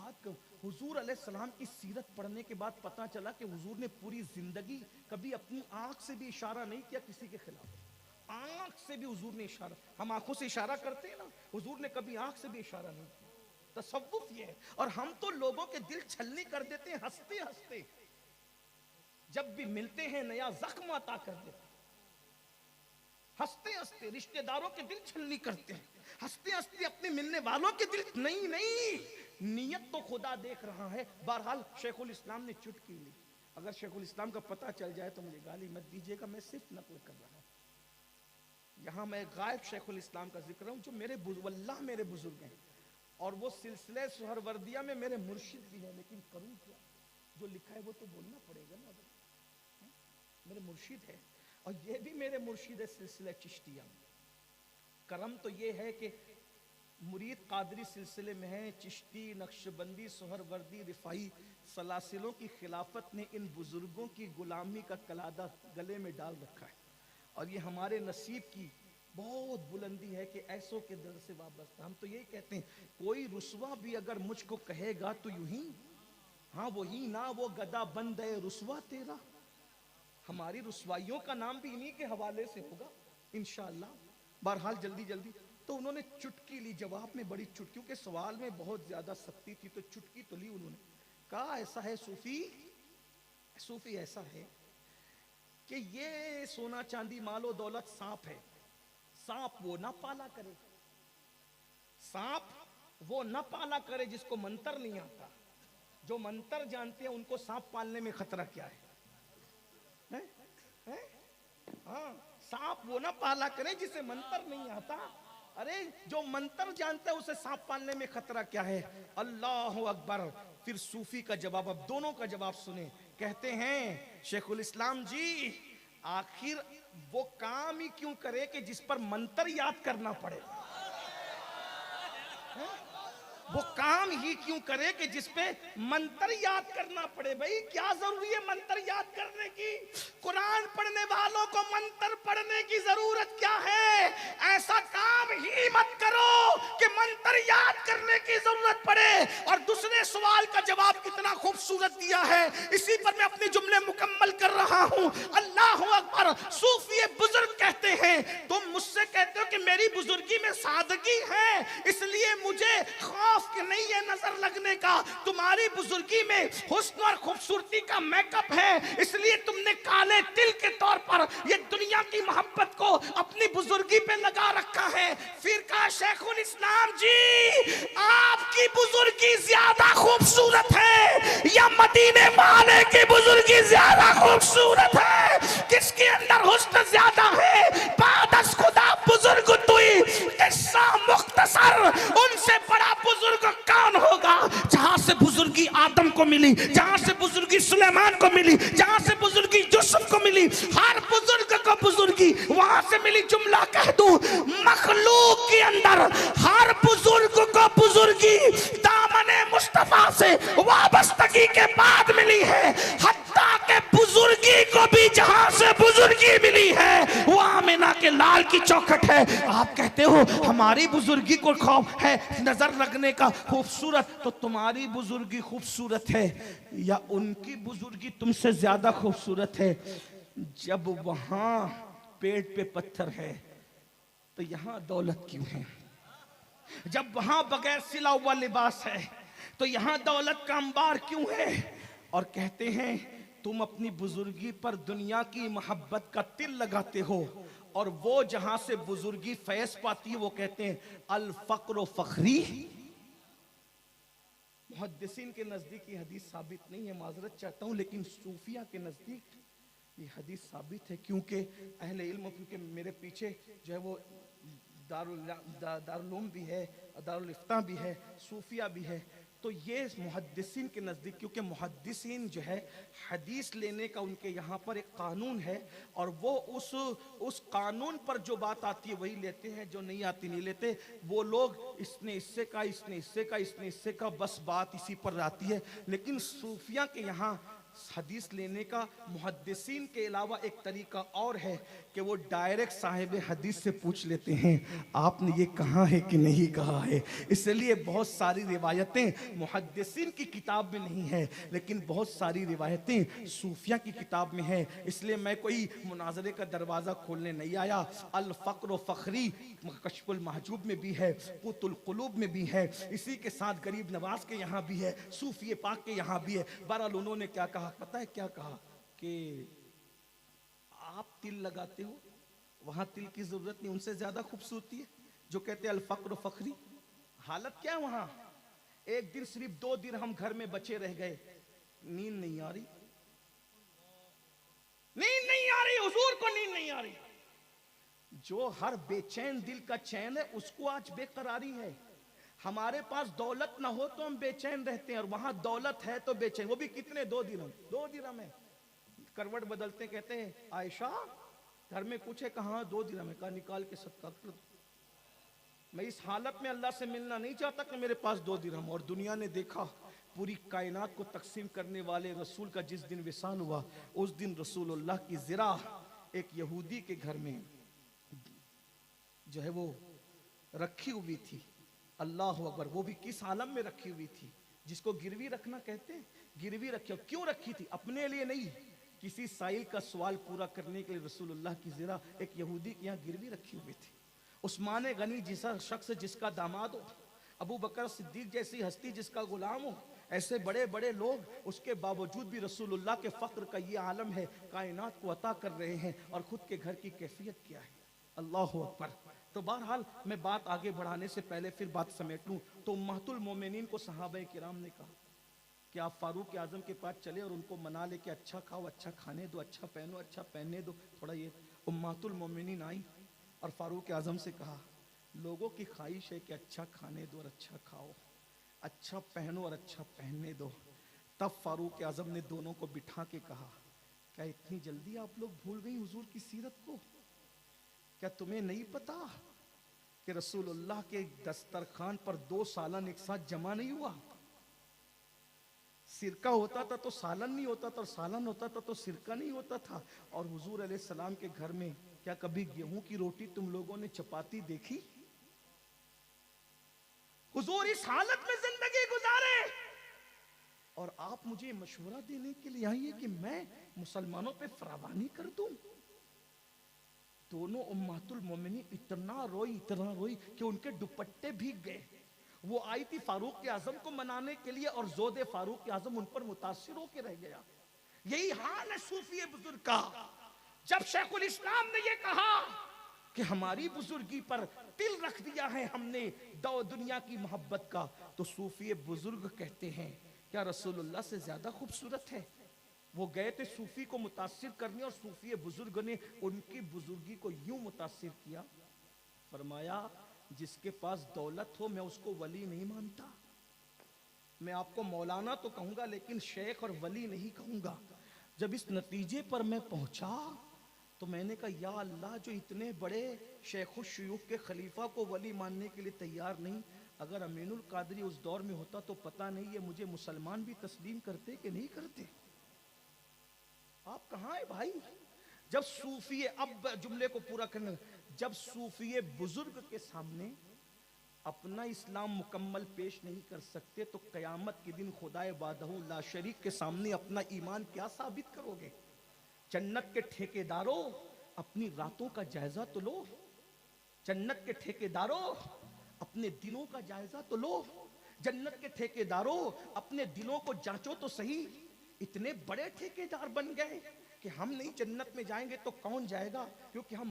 बात करूं, हुजूर अलैहिस्सलाम की सीरत पढ़ने के बाद पता चला कि हुजूर ने पूरी जिंदगी कभी अपनी आंख से भी इशारा नहीं किया किसी के खिलाफ। आंख से भी हुजूर ने इशारा, हम आंखों से इशारा करते हैं ना, हुजूर ने कभी आंख से भी इशारा नहीं किया। तसव्वुफ ये है। और हम तो लोगों के दिल छलनी कर देते हैं हंसते हंसते, जब भी मिलते हैं नया जख्म अता कर देते हैं। हंसते हंसते रिश्तेदारों के दिल छलनी करते हैं, हंसते हंसते अपने मिलने वालों के दिल, नहीं नहीं, नियत तो खुदा देख रहा है। बहरहाल शेखुल इस्लाम ने चुटकी ली। अगर शेखुल इस्लाम का पता चल जाए तो मुझे गाली मत दीजिएगा, मैं सिर्फ नकल कर रहा हूं। यहां मैं गायब शेखुल इस्लाम का जिक्र हूं, जो मेरे वल्लाह मेरे बुजुर्ग हैं, और वो सिलसिले सुहरवर्दिया में मेरे मुर्शिद भी है। लेकिन करूं क्या, जो लिखा है वो तो बोलना पड़ेगा ना। मेरे मुर्शिद है, और ये भी मेरे मुर्शिद है सिलसिले चिश्तिया। करम तो ये है कि मुरीद कादरी सिलसिले में है, चिश्ती, नक्शबंदी, सोहरवर्दी, रिफाई सलासिलों की खिलाफत ने इन बुजुर्गों की गुलामी का कलादा गले में डाल रखा है। और ये हमारे नसीब की बहुत बुलंदी है कि ऐसों के दर से वाबस्ता। हम तो यही कहते हैं, कोई रुसवा भी अगर मुझको कहेगा तो यूं ही, हाँ वही ना, वो गदा बंद है रुसवा तेरा। हमारी रुसवाइयों का नाम भी इन्हीं के हवाले से होगा इंशाअल्लाह। बहरहाल जल्दी जल्दी तो उन्होंने चुटकी ली, जवाब में बड़ी चुटकियों के सवाल में बहुत ज्यादा सख्ती थी, तो चुटकी तो ली उन्होंने। कहा ऐसा है सूफी, सूफी ऐसा है कि ये सोना चांदी मालो दौलत सांप है, सांप वो ना पाला करे, सांप वो ना पाला करे जिसको मंत्र नहीं आता। जो मंत्र जानते हैं उनको सांप पालने में खतरा क्या है? हाँ, सांप वो ना पाला करे जिसे मंत्र नहीं आता। अरे जो मंत्र जानता है उसे सांप पालने में खतरा क्या है? अल्लाह अकबर। फिर सूफी का जवाब, अब दोनों का जवाब सुने। कहते हैं शेखुल इस्लाम जी, आखिर वो काम ही क्यों करे कि जिस पर मंत्र याद करना पड़े? वो काम ही क्यों करे कि जिस पे मंत्र याद करना पड़े? भाई क्या जरूरी है मंत्र याद करने की? कुरान पढ़ने वालों को मंत्र पढ़ने की जरूरत क्या है? ऐसा काम ही मत करो कि मंत्र याद करने की जरूरत पड़े। और दूसरे सवाल का जवाब कितना खूबसूरत दिया है, इसी पर मैं अपने जुमले मुकम्मल कर रहा हूं। अल्लाह अकबर। सूफी बुजुर्ग कहते हैं, तुम मुझसे कहते हो कि मेरी बुजुर्गी में सादगी है, इसलिए मुझे कि नहीं है नजर लगने का। तुम्हारी बुजुर्गी में हुस्न और खूबसूरती का मेकअप है, इसलिए तुमने काले तिल के तौर पर ये दुनिया की मोहब्बत को अपनी बुजुर्गी पे लगा रखा है। फिर कहा शेखुल इस्लाम जी, आपकी बुजुर्गी ज्यादा खूबसूरत है या मदीने वाले की बुजुर्गी ज्यादा खूबसूरत है? किसके अंदर हुस्न ज्यादा है? बादस खुदा बुजुर्ग तुई, किस्सा मुख्तसर, उनसे बड़ा बुजुर्ग कौन होगा? जहां से बुजुर्गी आदम को मिली, जहां से बुजुर्गी सुलेमान को मिली, जहां से बुजुर्गी यूसुफ को मिली, हर बुजुर्ग को बुजुर्गी वहां से मिली। जुमला कह दूं, मखलूक के अंदर हर बुजुर्ग को बुजुर्गी दामने मुस्तफा से वाबस्तगी के बाद मिली है। हत्ता के बुजुर्गी को भी जहां से बुजुर्गी मिली है वो आमिना के लाल की चौखट है। आप कहते हो हमारी बुजुर्गी को खौफ है नजर लगने का खूबसूरत, तो तुम्हारी बुजुर्गी खूबसूरत है या उनकी बुजुर्गी तुमसे ज्यादा खूबसूरत है? जब वहां पेट पे पत्थर है तो यहां दौलत क्यों है? जब वहां बगैर सिला हुआ लिबास है तो यहां दौलत का अंबार क्यों है? और कहते हैं तुम अपनी बुजुर्गी पर दुनिया की मोहब्बत का तिल लगाते हो, और वो जहां से बुजुर्गी फैज पाती है वो कहते हैं अल फक्र फखरी। मुहद्दिसीन के नजदीक ये हदीस साबित नहीं है, माजरत चाहता हूं, लेकिन सूफिया के नजदीक ये हदीस साबित है। क्योंकि अहले इल्म, क्योंकि मेरे पीछे जो है वो दारुल उलूम भी है, दारुल इफ्ता भी है, सूफिया भी है, तो ये मुहद्दिसीन के नज़दीक, क्योंकि मुहद्दिसीन जो है हदीस लेने का उनके यहाँ पर एक कानून है, और वो उस कानून पर जो बात आती है वही लेते हैं, जो नहीं आती नहीं लेते। वो लोग इसने इससे का, इसने इससे का, इसने इससे का, बस बात इसी पर आती है। लेकिन सूफिया के यहाँ हदीस लेने का मुहद्दिसीन के अलावा एक तरीका और है कि वो डायरेक्ट साहिब हदीस से पूछ लेते हैं आपने ये कहा है कि नहीं कहा है। इसलिए बहुत सारी रिवायतें मुहद्दिसीन की किताब में नहीं है, लेकिन बहुत सारी रिवायतें सूफिया की किताब में है। इसलिए मैं कोई मुनाजरे का दरवाज़ा खोलने नहीं आया। अल फ़क्र फ़खरी कश्फुल महजूब में भी है, क़ुतुल क़ुलूब में भी है, इसी के साथ गरीब नवाज के यहाँ भी है, सूफी पाक के यहाँ भी है। बहरहाल उन्होंने क्या कहा पता है, क्या कहा कि आप तिल लगाते हो, वहां तिल की जरूरत नहीं, उनसे ज्यादा खूबसूरती है। जो कहते हैं अल फ़क्र फ़खरी, हालत क्या है वहां, एक दिन सिर्फ 2 दिन हम घर में बचे रह गए, नींद नहीं आ रही, नींद नहीं आ रही, हुजूर को नींद नहीं आ रही। जो हर बेचैन दिल का चैन है उसको आज बेकरारी है। हमारे पास दौलत ना हो तो हम बेचैन रहते हैं, और वहां दौलत है तो बेचैन, वो भी कितने 2 दिरहम है। करवट बदलते कहते हैं आयशा घर में कुछ है, कहा 2 दिरहम है, कहा निकाल के सदका कर दो। मैं इस हालत में अल्लाह से मिलना नहीं चाहता कि मेरे पास 2 दिरहम। और दुनिया ने देखा पूरी कायनात को तकसीम करने वाले रसूल का जिस दिन विसाल हुआ, उस दिन रसूलुल्लाह की ज़िरा एक यहूदी के घर में जो है वो रखी हुई थी। अल्लाह अकबर, वो भी किस आलम में रखी हुई थी, जिसको गिरवी रखना कहते हैं। गिरवी रखी, क्यों रखी थी? अपने लिए नहीं, किसी साइल का सवाल पूरा करने के लिए रसूलुल्लाह की ज़िरा एक यहूदी के यहाँ गिरवी रखी हुई थी। उस्मान गनी जैसा शख्स जिसका दामाद हो, अबू बकर सिद्दीक जैसी हस्ती जिसका गुलाम हो, ऐसे बड़े बड़े लोग, उसके बावजूद भी रसूलुल्लाह के फ़क्र का ये आलम है, कायनात को अता कर रहे हैं, और ख़ुद के घर की कैफियत क्या है। अल्लाह अकबर। तो बहरहाल मैं बात आगे बढ़ाने से पहले फिर बात समेट लूँ तो उम्मतुल मोमिनीन को सहाबा किराम ने कहा कि आप फारूक आजम के पास चले और उनको मना ले कि अच्छा खाओ, अच्छा खाने दो, अच्छा पहनो, अच्छा पहनने दो थोड़ा। ये उम्मतुल मोमिनीन आई और फारूक आजम से कहा लोगों की ख्वाहिश है कि अच्छा खाने दो और अच्छा खाओ, अच्छा पहनो और अच्छा पहनने दो। तब फारूक आजम ने दोनों को बिठा के कहा क्या इतनी जल्दी आप लोग भूल गई हुजूर की सीरत को? क्या तुम्हें नहीं पता कि रसूलुल्लाह के दस्तरखान पर 2 सालन एक साथ जमा नहीं हुआ? सिरका होता था तो सालन नहीं होता था, और सालन होता था तो सिरका नहीं होता था। और हुजूर अलैहिस्सलाम के घर में क्या कभी गेहूं की रोटी तुम लोगों ने चपाती देखी? हुजूर इस हालत में जिंदगी गुजारे और आप मुझे मशवरा देने के लिए आई है कि मैं मुसलमानों पे फरावानी कर दूं। दोनों उम्मतुल मोमिनीन इतना रोई कि उनके दुपट्टे भीग गए। वो आई थी फारूक के आजम को मनाने के लिए और जोदे फारूक के आजम उन पर मुतासिर होकर रह गया। यही हाल है सूफी बुजुर्ग का। जब शेखुल इस्लाम ने ये कहा कि हमारी बुजुर्गी पर तिल रख दिया है हमने दुनिया की मोहब्बत का, तो सूफी बुजुर्ग कहते हैं क्या रसूलुल्लाह से ज्यादा खूबसूरत है? वो गए थे सूफी को मुतासिर करने और सूफी बुजुर्ग ने उनकी बुजुर्गी को यूं मुतासिर किया, फरमाया जिसके पास दौलत हो मैं उसको वली नहीं मानता। मैं आपको मौलाना तो कहूंगा लेकिन शेख और वली नहीं कहूंगा। जब इस नतीजे पर मैं पहुंचा तो मैंने कहा या अल्लाह, जो इतने बड़े शेख शुयूख के खलीफा को वली मानने के लिए तैयार नहीं, अगर अमीनुल कादरी उस दौर में होता तो पता नहीं ये मुझे मुसलमान भी तस्लीम करते कि नहीं करते। आप कहाँ है भाई? जब सूफी, अब जुमले को पूरा करने, जब सूफी बुजुर्ग के सामने अपना इस्लाम मुकम्मल पेश नहीं कर सकते तो कयामत के दिन खुदाए वादहू ला शरीक के सामने अपना ईमान क्या साबित करोगे? जन्नत के ठेकेदारों अपनी रातों का जायजा तो लो, जन्नत के ठेकेदारों अपने दिनों का जायजा तो लो, जन्नत के ठेकेदारों अपने दिलों को जांचो तो सही। इतने बड़े ठेकेदार बन गए कि हम नहीं जन्नत में जाएंगे तो कौन जाएगा, क्योंकि हम